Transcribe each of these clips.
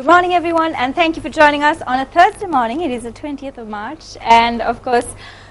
Good morning, everyone, and thank you for joining us on a Thursday morning. It is the 20th of March, and of course,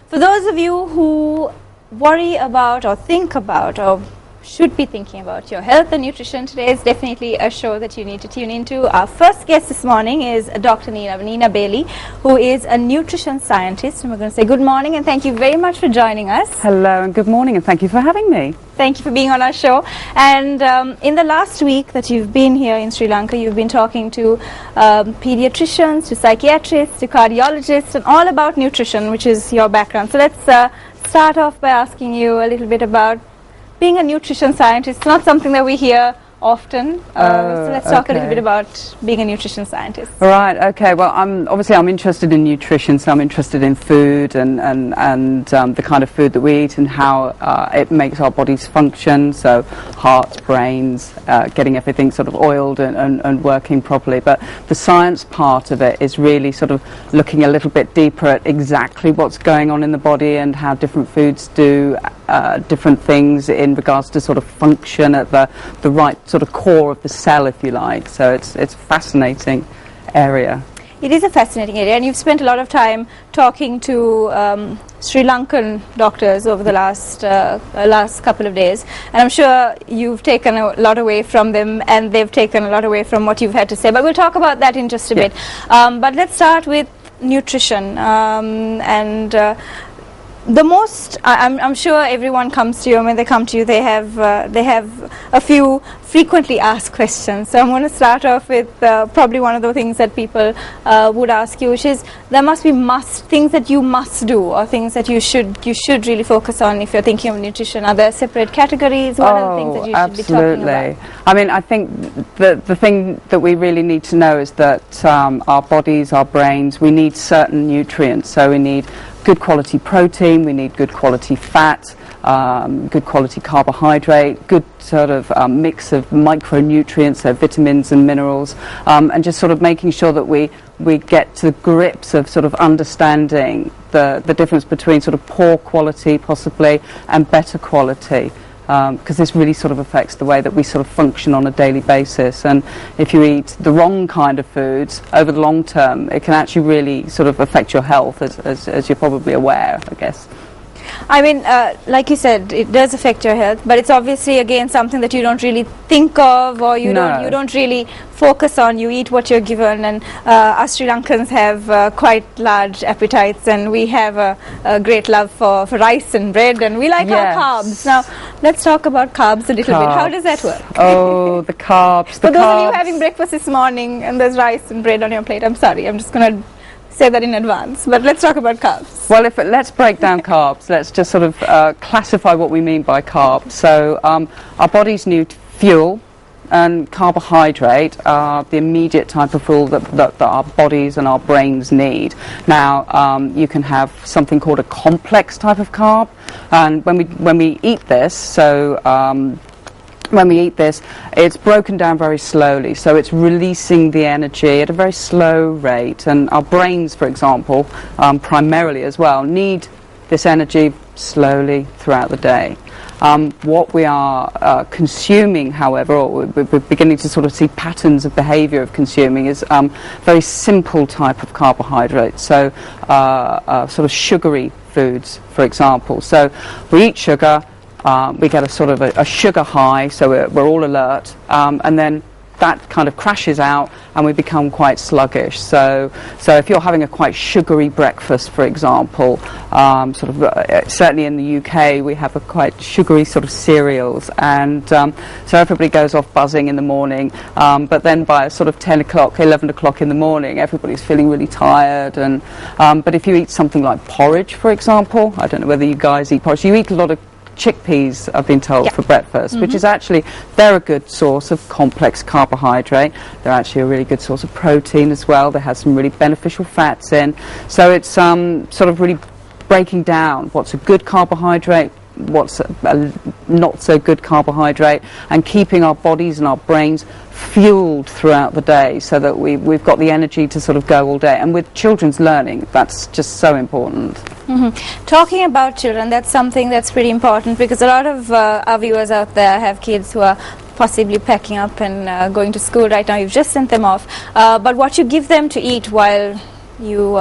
for those of you who worry about or think about or should be thinking about your health and nutrition, today is definitely a show that you need to tune into. Our first guest this morning is Dr. Nina Bailey, who is a nutrition scientist, and we're going to say good morning and thank you very much for joining us. Hello and good morning, and thank you for having me. Thank you for being on our show. And in the last week that you've been here in Sri Lanka, you've been talking to pediatricians, to psychiatrists, to cardiologists, and all about nutrition, which is your background. So let's start off by asking you a little bit about being a nutrition scientist. It's not something that we hear often, so let's talk a little bit about being a nutrition scientist. Right, okay, well I'm interested in nutrition, so I'm interested in food and the kind of food that we eat and how it makes our bodies function, so heart, brains, getting everything sort of oiled and working properly. But the science part of it is really sort of looking a little bit deeper at exactly what's going on in the body and how different foods do different things in regards to sort of function at the right sort of core of the cell, if you like. So it's a fascinating area. It is a fascinating area, and you've spent a lot of time talking to Sri Lankan doctors over the last couple of days, and I'm sure you've taken a lot away from them and they've taken a lot away from what you've had to say, but we'll talk about that in just a bit. But let's start with nutrition, I'm sure everyone comes to you, and when they come to you, they have a few frequently asked questions. So I'm going to start off with probably one of the things that people would ask you, which is there must be things that you must do, or things that you should really focus on if you're thinking of nutrition. Are there separate categories? What are the things that you should be talking about? I mean, I think the thing that we really need to know is that our bodies, our brains, we need certain nutrients. So we need good quality protein, we need good quality fat, good quality carbohydrate, good sort of mix of micronutrients, so vitamins and minerals, and just sort of making sure that we get to grips of sort of understanding the difference between sort of poor quality possibly and better quality. Because this really sort of affects the way that we sort of function on a daily basis, and if you eat the wrong kind of foods over the long term, it can actually really sort of affect your health, as you're probably aware, I guess. I mean, like you said, it does affect your health, but it's obviously again something that you don't really think of, or you don't really focus on. You eat what you're given, and us Sri Lankans have quite large appetites, and we have a great love for rice and bread, and we like our carbs. Now, let's talk about carbs a little bit. How does that work? Oh, the carbs. For those of you having breakfast this morning and there's rice and bread on your plate, I'm sorry, I'm just going to say that in advance, but let's talk about carbs. Well, let's break down carbs. Let's just sort of classify what we mean by carbs. So our bodies need fuel, and carbohydrate are the immediate type of fuel that our bodies and our brains need. Now, you can have something called a complex type of carb, and when we eat this, when we eat this, it's broken down very slowly, so it's releasing the energy at a very slow rate, and our brains, for example, primarily as well, need this energy slowly throughout the day. What we are consuming, however, or we're beginning to sort of see patterns of behaviour of consuming, is very simple type of carbohydrate, so sort of sugary foods, for example. So we eat sugar, we get a sort of a sugar high, so we're all alert, and then that kind of crashes out and we become quite sluggish. So if you're having a quite sugary breakfast, for example, certainly in the UK we have a quite sugary sort of cereals, and so everybody goes off buzzing in the morning, but then by sort of 10 o'clock, 11 o'clock in the morning, everybody's feeling really tired. And but if you eat something like porridge, for example, I don't know whether you guys eat porridge, you eat a lot of chickpeas, I've been told, for breakfast, which is actually, they're a good source of complex carbohydrate. They're actually a really good source of protein as well. They have some really beneficial fats in. So it's sort of really breaking down what's a good carbohydrate, what's a not so good carbohydrate, and keeping our bodies and our brains fueled throughout the day so that we've got the energy to sort of go all day. And with children's learning, that's just so important. Talking about children, that's something that's pretty important, because a lot of our viewers out there have kids who are possibly packing up and going to school. Right now you've just sent them off, but what you give them to eat while you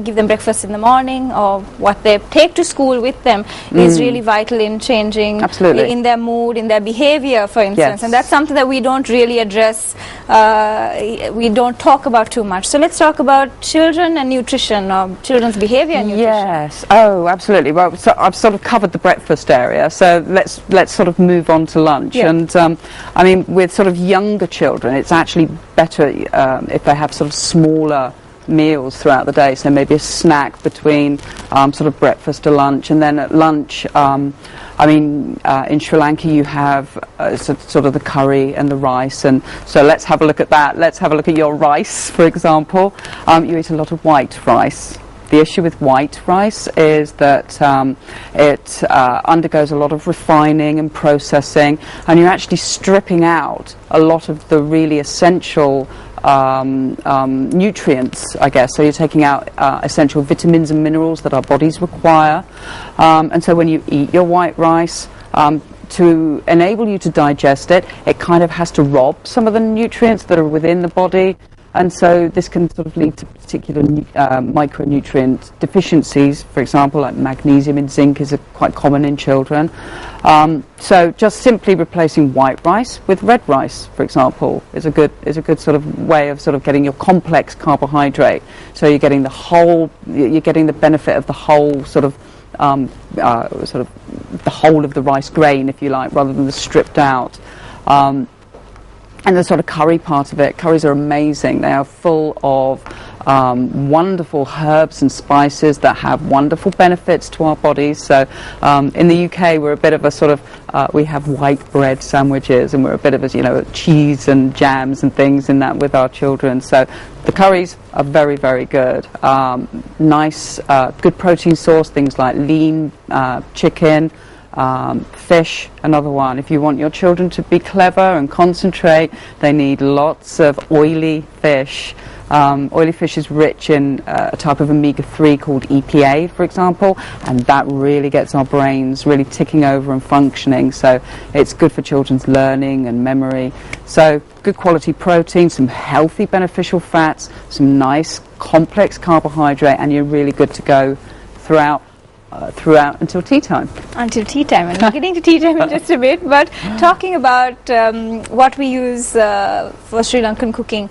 give them breakfast in the morning, or what they take to school with them is really vital in changing in their mood, in their behavior, for instance. And that's something that we don't really address, we don't talk about too much. So let's talk about children and nutrition, or children's behavior and nutrition. Yes, oh absolutely. Well, so I've sort of covered the breakfast area, so let's sort of move on to lunch. And I mean, with sort of younger children, it's actually better if they have sort of smaller meals throughout the day, so maybe a snack between sort of breakfast to lunch, and then at lunch, I mean, in Sri Lanka you have sort of the curry and the rice, and so let's have a look at that. Let's have a look at your rice, for example. You eat a lot of white rice. The issue with white rice is that it undergoes a lot of refining and processing, and you're actually stripping out a lot of the really essential nutrients, I guess. So you're taking out essential vitamins and minerals that our bodies require. And so when you eat your white rice, to enable you to digest it, it kind of has to rob some of the nutrients that are within the body. And so this can sort of lead to particular micronutrient deficiencies. For example, like magnesium and zinc is quite common in children. So just simply replacing white rice with red rice, for example, is a good sort of way of sort of getting your complex carbohydrate. So you're getting you're getting the benefit of the whole sort of the whole of the rice grain, if you like, rather than the stripped out. And the sort of curry part of it, curries are amazing. They are full of wonderful herbs and spices that have wonderful benefits to our bodies. So in the UK, we're a bit of a sort of, we have white bread sandwiches, and we're a bit of a, cheese and jams and things in that with our children. So the curries are very, very good. Nice, good protein source, things like lean chicken, fish, another one. If you want your children to be clever and concentrate, they need lots of oily fish. Oily fish is rich in a type of omega-3 called EPA, for example, and that really gets our brains really ticking over and functioning. So it's good for children's learning and memory. So good quality protein, some healthy beneficial fats, some nice complex carbohydrate, and you're really good to go throughout until tea time. Until tea time, and we're getting to tea time in just a bit, but talking about what we use for Sri Lankan cooking,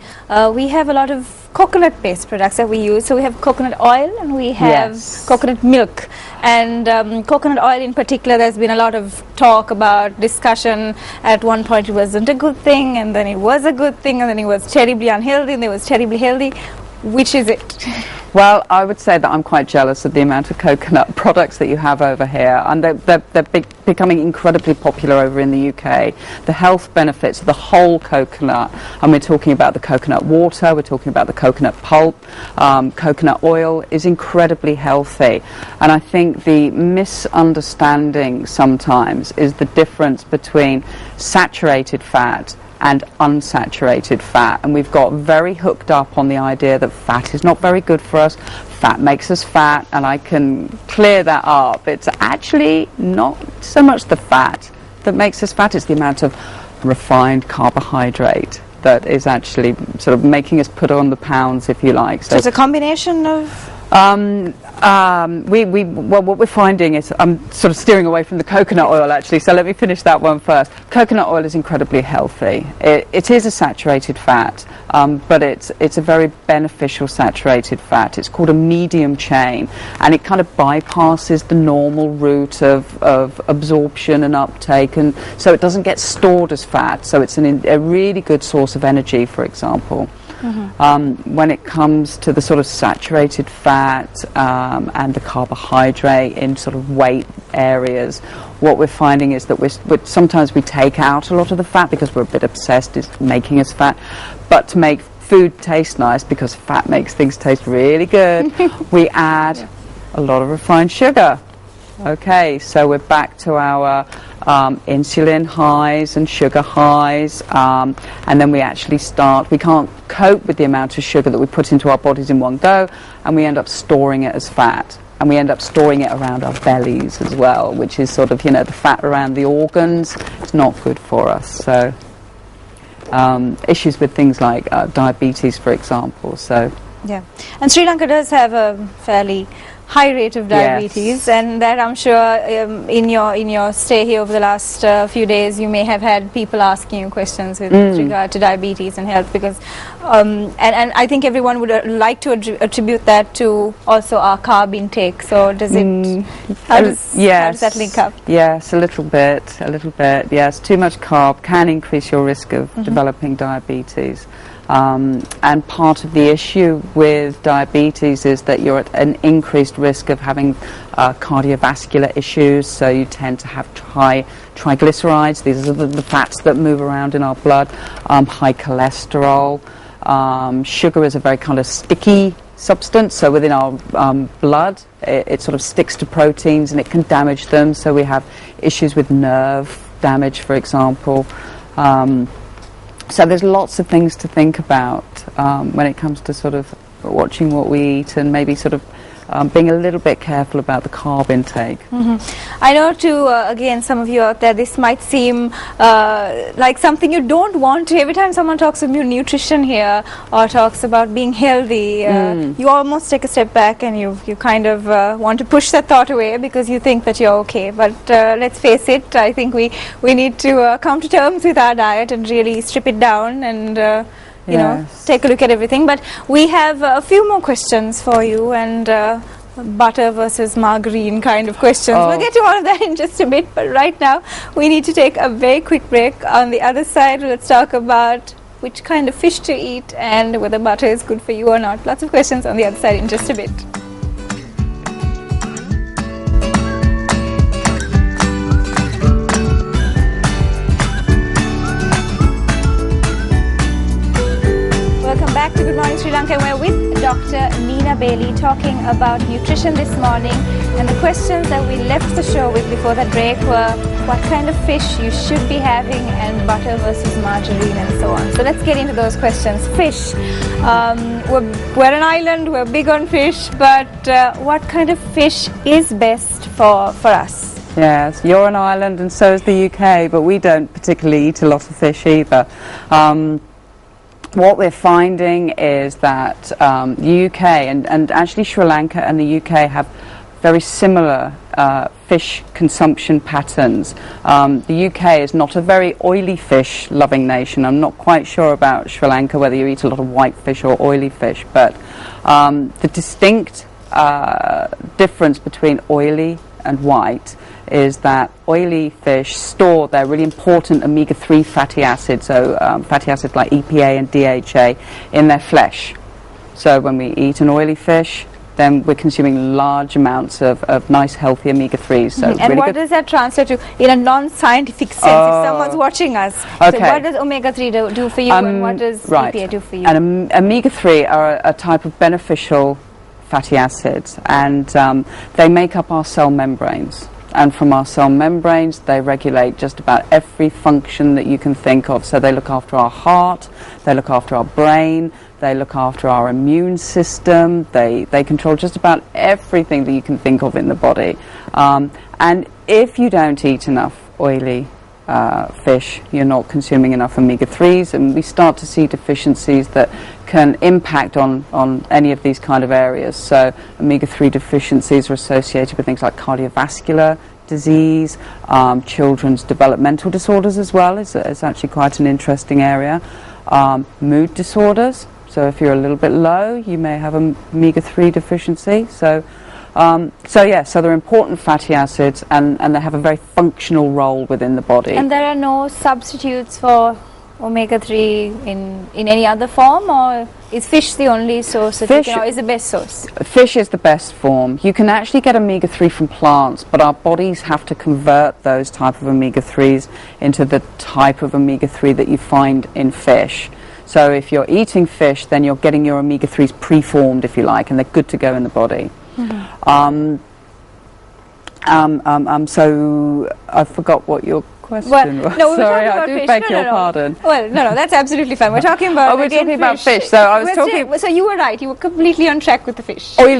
we have a lot of coconut-based products that we use. So we have coconut oil and we have coconut milk. And coconut oil in particular, there's been a lot of talk about, discussion. At one point it wasn't a good thing, and then it was a good thing, and then it was terribly unhealthy, and it was terribly healthy. Which is it? Well, I would say that I'm quite jealous of the amount of coconut products that you have over here, and they're becoming incredibly popular over in the UK. The health benefits of the whole coconut, and we're talking about the coconut water, we're talking about the coconut pulp, coconut oil is incredibly healthy. And I think the misunderstanding sometimes is the difference between saturated fat and unsaturated fat, and we've got very hooked up on the idea that fat is not very good for us, fat makes us fat, and I can clear that up. It's actually not so much the fat that makes us fat, it's the amount of refined carbohydrate that is actually sort of making us put on the pounds, if you like. So it's a combination of... well, what we're finding is, I'm sort of steering away from the coconut oil actually, so let me finish that one first. Coconut oil is incredibly healthy. It is a saturated fat, but it's a very beneficial saturated fat. It's called a medium chain, and it kind of bypasses the normal route of absorption and uptake, and so it doesn't get stored as fat, so it's a really good source of energy, for example. Mm-hmm. When it comes to the sort of saturated fat and the carbohydrate in sort of weight areas, what we're finding is that sometimes we take out a lot of the fat because we're a bit obsessed with making us fat, but to make food taste nice, because fat makes things taste really good, we add a lot of refined sugar. Okay, so we're back to our insulin highs and sugar highs, and then we can't cope with the amount of sugar that we put into our bodies in one go, and we end up storing it as fat. and we end up storing it around our bellies as well, which is sort of, the fat around the organs. It's not good for us. So issues with things like diabetes, for example. So yeah, and Sri Lanka does have a fairly high rate of diabetes, and that I'm sure in your stay here over the last few days you may have had people asking you questions with regard to diabetes and health, because and I think everyone would like to attribute that to also our carb intake. So does it how does that link up? Yes, a little bit. Yes, too much carb can increase your risk of developing diabetes. And part of the issue with diabetes is that you're at an increased risk of having cardiovascular issues, so you tend to have high triglycerides. These are the fats that move around in our blood, high cholesterol. Sugar is a very kind of sticky substance, so within our blood it sort of sticks to proteins and it can damage them, so we have issues with nerve damage, for example. So there's lots of things to think about when it comes to sort of watching what we eat, and maybe sort of being a little bit careful about the carb intake. I know too, again, some of you out there, this might seem like something you don't want to. Every time someone talks about nutrition here or talks about being healthy, you almost take a step back and you kind of want to push that thought away because you think that you're okay. But let's face it, I think we need to come to terms with our diet and really strip it down and you know, take a look at everything. But we have a few more questions for you, and butter versus margarine kind of questions. We'll get to all of that in just a bit, but right now we need to take a very quick break. On the other side, let's talk about which kind of fish to eat and whether butter is good for you or not. Lots of questions on the other side in just a bit. Back to Good Morning Sri Lanka. We're with Dr. Nina Bailey talking about nutrition this morning, and the questions that we left the show with before that break were what kind of fish you should be having and butter versus margarine and so on. So let's get into those questions. Fish. We're an island, we're big on fish, but what kind of fish is best for us? Yes, you're an island and so is the UK, but we don't particularly eat a lot of fish either. What we're finding is that the UK and actually Sri Lanka and the UK have very similar fish consumption patterns. The UK is not a very oily fish loving nation. I'm not quite sure about Sri Lanka, whether you eat a lot of white fish or oily fish, but the distinct difference between oily and white is that oily fish store their really important omega-3 fatty acids, so fatty acids like EPA and DHA, in their flesh. So when we eat an oily fish, then we're consuming large amounts of nice healthy omega-3s. So and really what does that translate to in a non-scientific sense if someone's watching us? Okay. So what does omega-3 do for you and what does EPA do for you? And omega-3 are a type of beneficial fatty acids, and they make up our cell membranes. And from our cell membranes, they regulate just about every function that you can think of. So they look after our heart, they look after our brain, they look after our immune system, they control just about everything that you can think of in the body. And if you don't eat enough oily fish, you're not consuming enough omega-3s, and we start to see deficiencies that can impact on any of these kind of areas. So omega-3 deficiencies are associated with things like cardiovascular disease, children's developmental disorders as well is actually quite an interesting area. Mood disorders, so if you're a little bit low, you may have an omega-3 deficiency. So they're important fatty acids, and they have a very functional role within the body. And there are no substitutes for omega-3 in any other form, or is fish the only source that you can, or is the best source? Fish is the best form. You can actually get omega-3 from plants, but our bodies have to convert those type of omega-3s into the type of omega-3 that you find in fish. So if you're eating fish, then you're getting your omega-3s preformed, if you like, and they're good to go in the body. So I forgot what your question was. No, sorry, I do fish. beg your pardon. Well, no, that's absolutely fine. We're talking about we're talking about fish. So I was talking. So you were right. You were completely on track with the fish. Oily